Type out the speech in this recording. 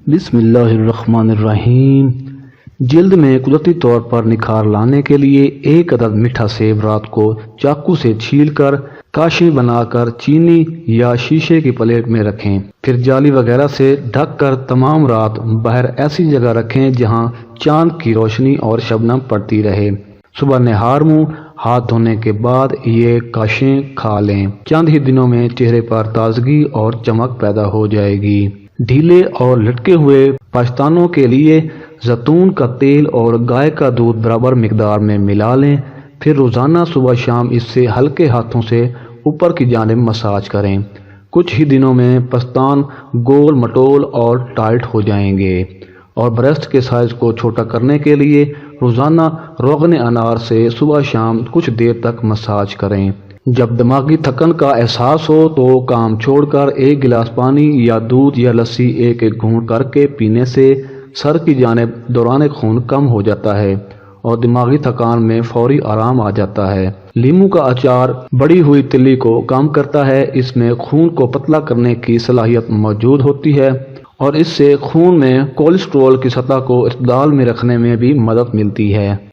بسم اللہ الرحمن الرحیم۔ جلد میں قدرتی طور پر نکھار لانے کے لیے ایک عدد میٹھا سیب رات کو چاقو سے چھیل کر کاشی بنا کر چینی یا شیشے کی پلیٹ میں رکھیں، پھر جالی وغیرہ سے ڈھک کر تمام رات باہر ایسی جگہ رکھیں جہاں چاند کی روشنی اور شبنم پڑتی رہے۔ صبح نہار منہ ہاتھ دھونے کے بعد یہ کاشیں کھا لیں۔ چند ہی دنوں میں چہرے پر تازگی اور چمک پیدا ہو جائے گی۔ ڈھیلے اور لٹکے ہوئے پشتانوں کے لیے زیتون کا تیل اور گائے کا دودھ برابر مقدار میں ملا لیں، پھر روزانہ صبح شام اس سے ہلکے ہاتھوں سے اوپر کی جانب مساج کریں۔ کچھ ہی دنوں میں پستان گول مٹول اور ٹائٹ ہو جائیں گے، اور بریسٹ کے سائز کو چھوٹا کرنے کے لیے روزانہ روغن انار سے صبح شام کچھ دیر تک مساج کریں۔ جب دماغی تھکن کا احساس ہو تو کام چھوڑ کر ایک گلاس پانی یا دودھ یا لسی ایک ایک گھونٹ کر کے پینے سے سر کی جانب دوران خون کم ہو جاتا ہے اور دماغی تھکان میں فوری آرام آ جاتا ہے۔ لیموں کا اچار بڑی ہوئی تلی کو کم کرتا ہے، اس میں خون کو پتلا کرنے کی صلاحیت موجود ہوتی ہے اور اس سے خون میں کولیسٹرول کی سطح کو اعتدال میں رکھنے میں بھی مدد ملتی ہے۔